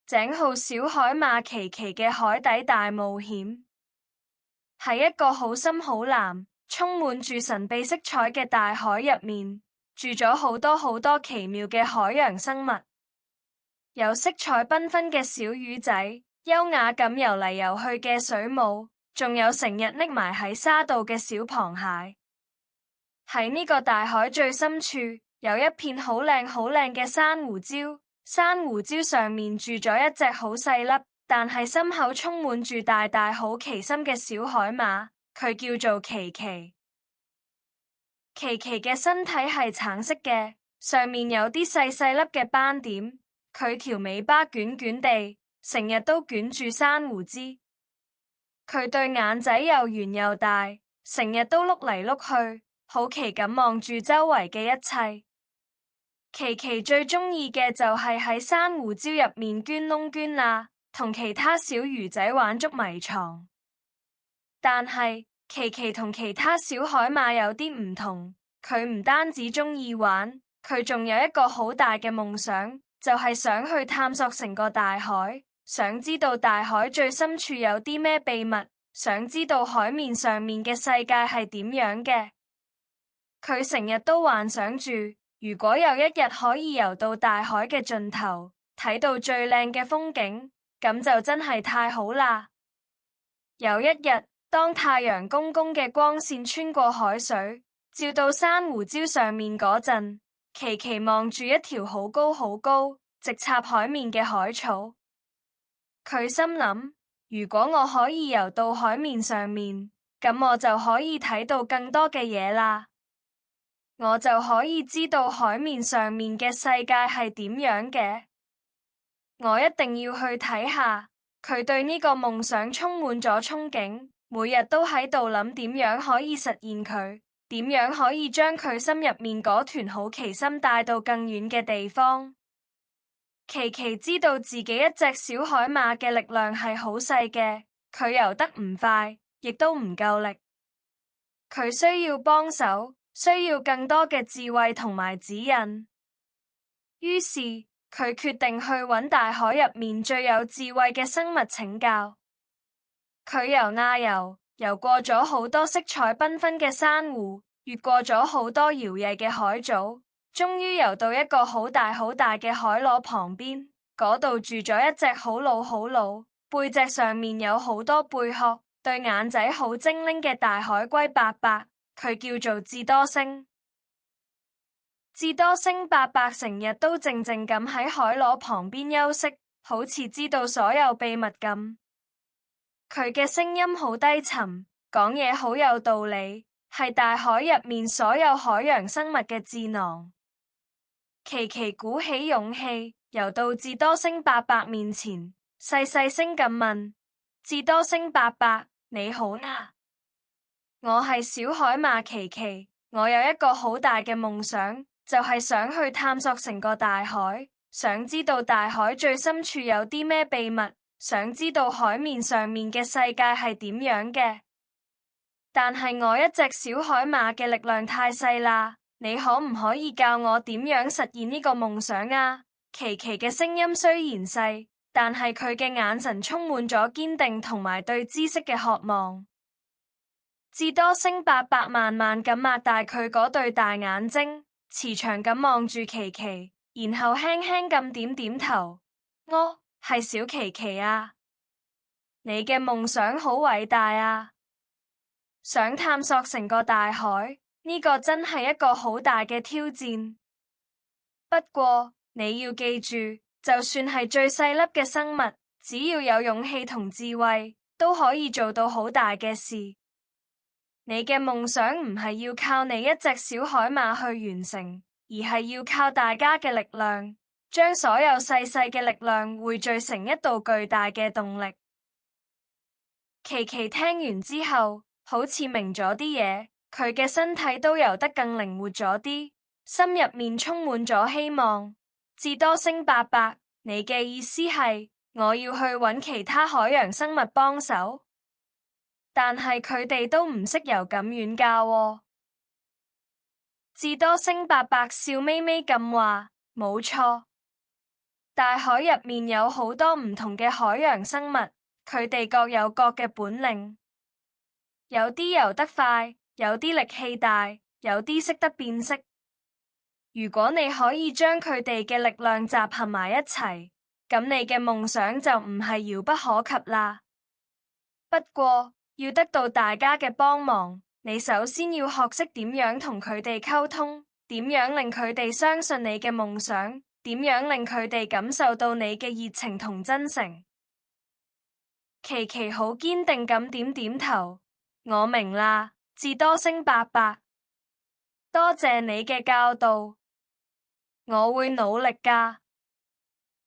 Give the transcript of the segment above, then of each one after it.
井號小海馬琪琪嘅海底大冒險。喺一個好深好藍、充滿住神秘色彩嘅大海入面，住咗好多好多奇妙嘅海洋生物，有色彩繽紛嘅小魚仔，優雅咁游嚟游去嘅水母，仲有成日匿埋喺沙度嘅小螃蟹。喺呢個大海最深處，有一片好靚好靚嘅珊瑚礁。珊瑚礁上面住咗一隻好細粒，但係心口充滿住大大好奇心嘅小海馬，佢叫做琪琪。琪琪嘅身體係橙色嘅，上面有啲細細粒嘅斑點，佢條尾巴捲捲地，成日都捲住珊瑚枝。佢對眼仔又圓又大，成日都碌嚟碌去，好奇咁望住周圍嘅一切。琪琪最中意嘅就係喺珊瑚礁入面捐窿捐罅，同其他小魚仔玩捉迷藏。但係琪琪同其他小海馬有啲唔同，佢唔單止中意玩，佢仲有一個好大嘅夢想，就係想去探索成個大海，想知道大海最深處有啲咩秘密，想知道海面上面嘅世界係點樣嘅。佢成日都幻想住，如果有一日可以游到大海嘅盡頭，睇到最靚嘅風景，咁就真係太好啦。有一日，當太陽公公嘅光線穿過海水，照到珊瑚礁上面嗰陣，琪琪望住一條好高好高，直插海面嘅海草。佢心諗，如果我可以游到海面上面，咁我就可以睇到更多嘅嘢啦。我就可以知道海面上面嘅世界係點樣嘅。我一定要去睇下。佢對呢個夢想充滿咗憧憬，每日都喺度諗點樣可以實現佢，點樣可以將佢心入面嗰團好奇心帶到更遠嘅地方。琪琪知道自己一隻小海馬嘅力量係好細嘅，佢游得唔快，亦都唔夠力，佢需要幫手。需要更多嘅智慧同埋指引，於是佢決定去揾大海入面最有智慧嘅生物請教。佢游啊游，游過咗好多色彩繽紛嘅珊瑚，越過咗好多搖曳嘅海藻，終於游到一個好大好大嘅海螺旁邊。嗰度住咗一隻好老好老，背脊上面有好多貝殼，對眼仔好精靈嘅大海龜伯伯。佢叫做智多星。智多星伯伯成日都靜靜咁喺海螺旁邊休息，好似知道所有秘密咁。佢嘅聲音好低沉，講嘢好有道理，係大海入面所有海洋生物嘅智囊。琪琪鼓起勇氣，游到智多星伯伯面前，細細聲咁問：智多星伯伯，你好啊！我係小海馬琪琪，我有一個好大嘅夢想，就係想去探索成個大海，想知道大海最深處有啲咩秘密，想知道海面上面嘅世界係點樣嘅。但係我一隻小海馬嘅力量太細啦，你可唔可以教我點樣實現呢個夢想啊？琪琪嘅聲音雖然細，但係佢嘅眼神充滿咗堅定同埋對知識嘅渴望。智多星伯伯慢慢咁擘大佢嗰對大眼睛，慈祥咁望住琪琪，然後輕輕咁點點頭。我係小琪琪啊，你嘅夢想好偉大啊！想探索成個大海，呢個真係一個好大嘅挑戰。不過你要記住，就算係最細粒嘅生物，只要有勇氣同智慧，都可以做到好大嘅事。你嘅夢想唔係要靠你一隻小海馬去完成，而係要靠大家嘅力量，將所有細細嘅力量匯聚成一道巨大嘅動力。琪琪聽完之後，好似明咗啲嘢，佢嘅身體都游得更靈活咗啲，心入面充滿咗希望。智多星伯伯，你嘅意思係我要去揾其他海洋生物幫手？但係佢哋都唔識游咁遠㗎喎。智多星伯伯笑眯眯咁話：冇錯，大海入面有好多唔同嘅海洋生物，佢哋各有各嘅本領，有啲游得快，有啲力氣大，有啲識得變色。如果你可以將佢哋嘅力量集合埋一齊，咁你嘅夢想就唔係遙不可及啦。不過，要得到大家嘅幫忙，你首先要學識點樣同佢哋溝通，點樣令佢哋相信你嘅夢想，點樣令佢哋感受到你嘅熱情同真誠。琪琪好堅定咁點頭，我明啦，智多星伯伯，多謝你嘅教導，我會努力㗎，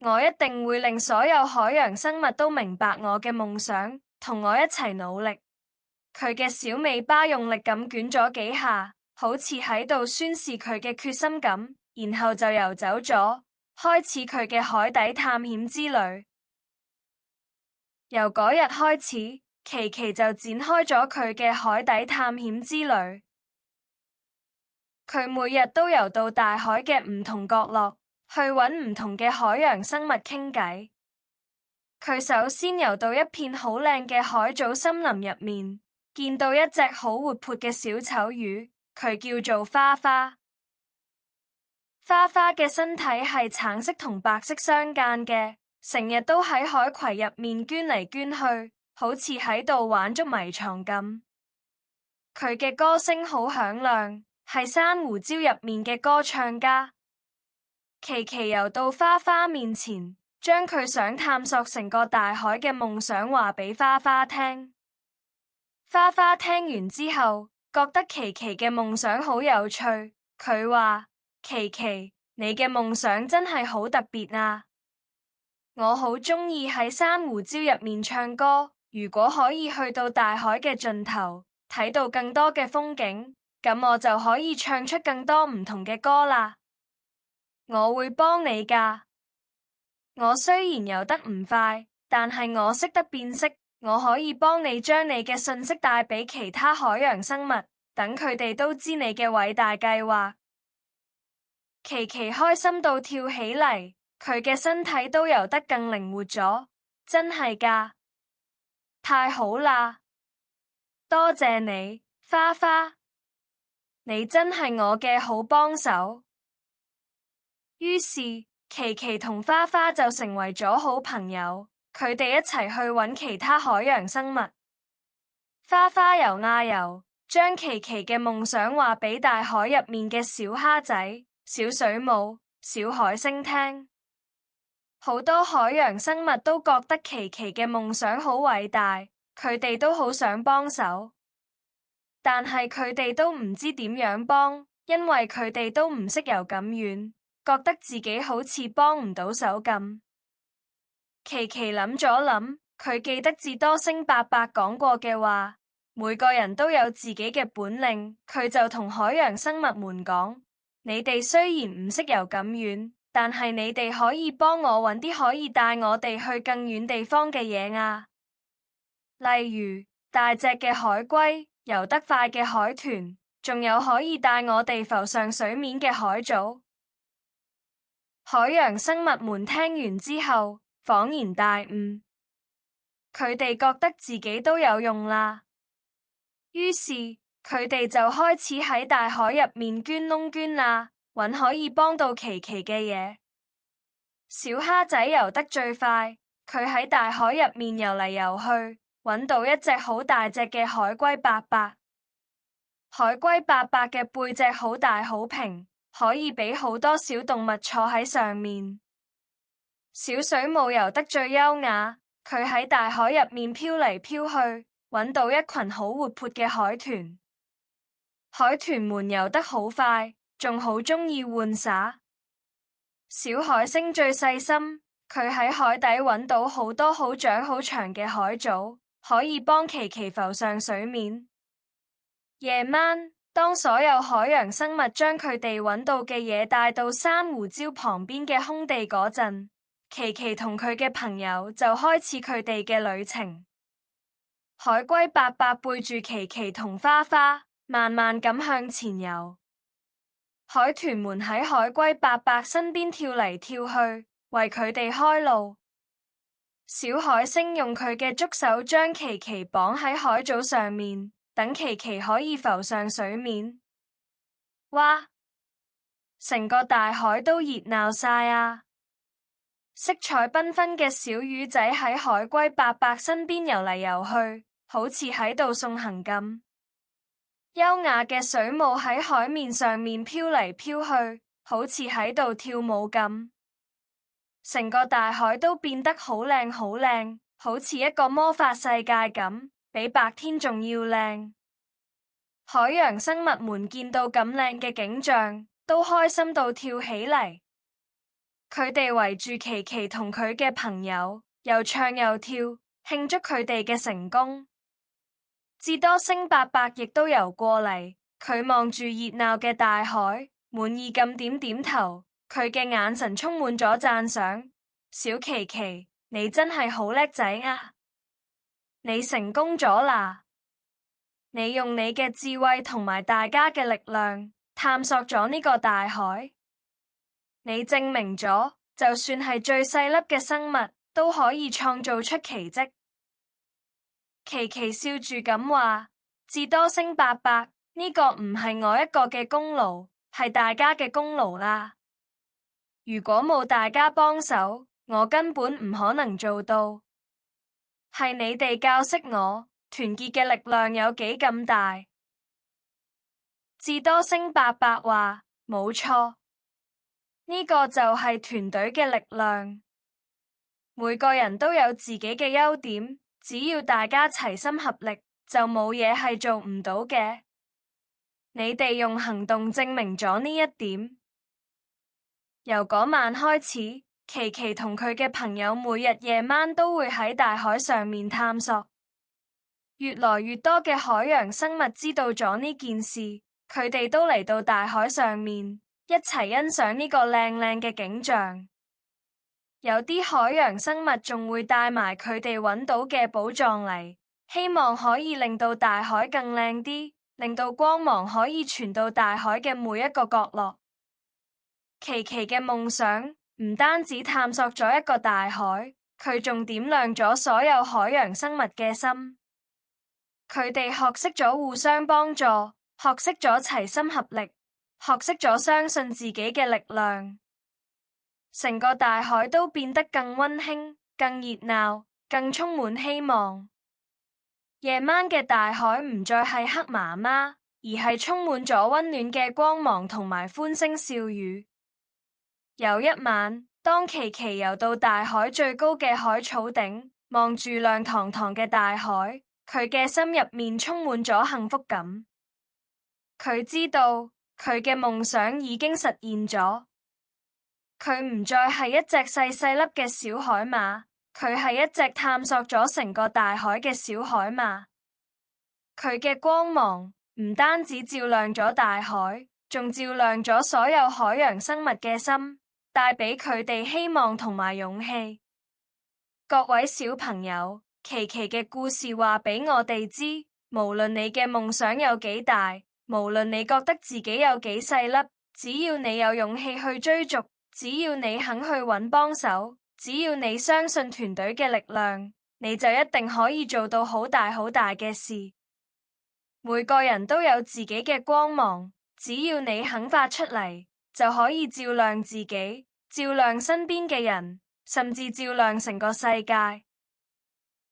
我一定會令所有海洋生物都明白我嘅夢想，同我一齊努力。佢嘅小尾巴用力咁捲咗幾下，好似喺度宣示佢嘅決心咁，然後就游走咗，開始佢嘅海底探險之旅。由嗰日開始，琪琪就展開咗佢嘅海底探險之旅。佢每日都游到大海嘅唔同角落，去揾唔同嘅海洋生物傾偈。佢首先游到一片好靚嘅海藻森林入面，見到一隻好活潑嘅小丑魚，佢叫做花花。花花嘅身體係橙色同白色相間嘅，成日都喺海葵入面捐嚟捐去，好似喺度玩捉迷藏咁。佢嘅歌聲好響亮，係珊瑚礁入面嘅歌唱家。琪琪游到花花面前，將佢想探索成個大海嘅夢想話俾花花聽。花花聽完之後，覺得琪琪嘅夢想好有趣。佢話：琪琪，你嘅夢想真係好特別啊！我好鍾意喺珊瑚礁入面唱歌。如果可以去到大海嘅盡頭，睇到更多嘅風景，咁我就可以唱出更多唔同嘅歌啦。我會幫你㗎。我雖然游得唔快，但係我識得變色。我可以幫你將你嘅信息帶俾其他海洋生物，等佢哋都知你嘅偉大計劃。琪琪開心到跳起嚟，佢嘅身體都游得更靈活咗。真係㗎，太好啦！多謝你，花花，你真係我嘅好幫手。於是，琪琪同花花就成為咗好朋友。佢哋一齊去揾其他海洋生物。花花游啊游，將琪琪嘅夢想話俾大海入面嘅小蝦仔、小水母、小海星聽。好多海洋生物都覺得琪琪嘅夢想好偉大，佢哋都好想幫手，但係佢哋都唔知點樣幫，因為佢哋都唔識游咁遠，覺得自己好似幫唔到手咁。琪琪諗咗諗，佢記得智多星伯伯講過嘅話，每個人都有自己嘅本領。佢就同海洋生物們講：你哋雖然唔識游咁遠，但係你哋可以幫我揾啲可以帶我哋去更遠地方嘅嘢啊，例如大隻嘅海龜、游得快嘅海豚，仲有可以帶我哋浮上水面嘅海藻。海洋生物們聽完之後，恍然大悟，佢哋覺得自己都有用啦。於是佢哋就開始喺大海入面捐窿捐罅，揾可以幫到琪琪嘅嘢。小蝦仔游得最快，佢喺大海入面游嚟游去，揾到一隻好大隻嘅海龜伯伯。海龜伯伯嘅背脊好大好平，可以俾好多小動物坐喺上面。小水母游得最優雅，佢喺大海入面飄嚟飄去，揾到一群好活潑嘅海豚。海豚們游得好快，仲好鍾意玩耍。小海星最細心，佢喺海底揾到好多好長好長嘅海藻，可以幫琪琪浮上水面。夜晚，當所有海洋生物將佢哋揾到嘅嘢帶到珊瑚礁旁邊嘅空地嗰陣，琪琪同佢嘅朋友就開始佢哋嘅旅程。海龜伯伯背住琪琪同花花，慢慢咁向前游。海豚們喺海龜伯伯身邊跳嚟跳去，為佢哋開路。小海星用佢嘅觸手將琪琪綁喺海藻上面，等琪琪可以浮上水面。哇！成個大海都熱鬧晒啊！色彩繽紛嘅小魚仔喺海龜伯伯身邊游嚟游去，好似喺度送行咁。優雅嘅水母喺海面上面飄嚟飄去，好似喺度跳舞咁。成個大海都變得好靚好靚，好似一個魔法世界咁，比白天仲要靚。海洋生物們見到咁靚嘅景象，都開心到跳起嚟。佢哋圍住琪琪同佢嘅朋友，又唱又跳，慶祝佢哋嘅成功。智多星伯伯亦都游過嚟，佢望住熱鬧嘅大海，滿意咁點點頭。佢嘅眼神充滿咗讚賞。小琪琪，你真係好叻仔啊！你成功咗啦！你用你嘅智慧同埋大家嘅力量，探索咗呢個大海。你證明咗，就算係最細粒嘅生物，都可以創造出奇蹟。琪琪笑住咁話：智多星伯伯，呢個唔係我一個嘅功勞，係大家嘅功勞啦。如果冇大家幫手，我根本唔可能做到。係你哋教識我，團結嘅力量有幾咁大。智多星伯伯話：冇錯，呢個就係團隊嘅力量。每個人都有自己嘅優點，只要大家齊心合力，就冇嘢係做唔到嘅。你哋用行動證明咗呢一點。由嗰晚開始，琪琪同佢嘅朋友每日夜晚都會喺大海上面探索。越來越多嘅海洋生物知道咗呢件事，佢哋都嚟到大海上面，一齊欣賞呢個靚靚嘅景象。有啲海洋生物仲會帶埋佢哋揾到嘅寶藏嚟，希望可以令到大海更靚啲，令到光芒可以傳到大海嘅每一個角落。琪琪嘅夢想唔單止探索咗一個大海，佢仲點亮咗所有海洋生物嘅心。佢哋學識咗互相幫助，學識咗齊心合力，學識咗相信自己嘅力量。成個大海都變得更溫馨、更熱鬧、更充滿希望。夜晚嘅大海唔再係黑麻麻，而係充滿咗溫暖嘅光芒同埋歡聲笑語。有一晚，當琪琪游到大海最高嘅海草頂，望住亮堂堂嘅大海，佢嘅心入面充滿咗幸福感。佢知道佢嘅夢想已經實現咗。佢唔再係一隻細細粒嘅小海馬，佢係一隻探索咗成個大海嘅小海馬。佢嘅光芒唔單止照亮咗大海，仲照亮咗所有海洋生物嘅心，帶俾佢哋希望同埋勇氣。各位小朋友，琪琪嘅故事話俾我哋知，無論你嘅夢想有幾大，無論你覺得自己有幾細粒，只要你有勇氣去追逐，只要你肯去揾幫手，只要你相信團隊嘅力量，你就一定可以做到好大好大嘅事。每個人都有自己嘅光芒，只要你肯發出嚟，就可以照亮自己，照亮身邊嘅人，甚至照亮成個世界。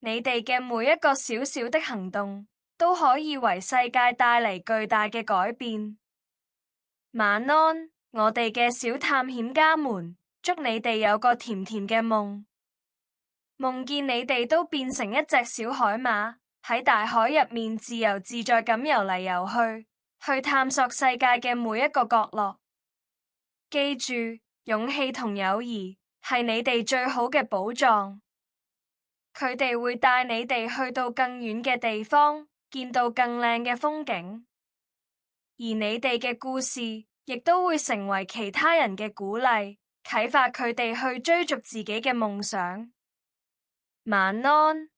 你哋嘅每一個小小的行動，都可以為世界帶嚟巨大嘅改變。晚安，我哋嘅小探險家們，祝你哋有個甜甜嘅夢。夢見你哋都變成一隻小海馬，喺大海入面自由自在咁游嚟游去，去探索世界嘅每一個角落。記住，勇氣同友誼係你哋最好嘅寶藏。佢哋會帶你哋去到更遠嘅地方，見到更靚嘅風景。而你哋嘅故事亦都會成為其他人嘅鼓勵，啟發佢哋去追逐自己嘅夢想。晚安。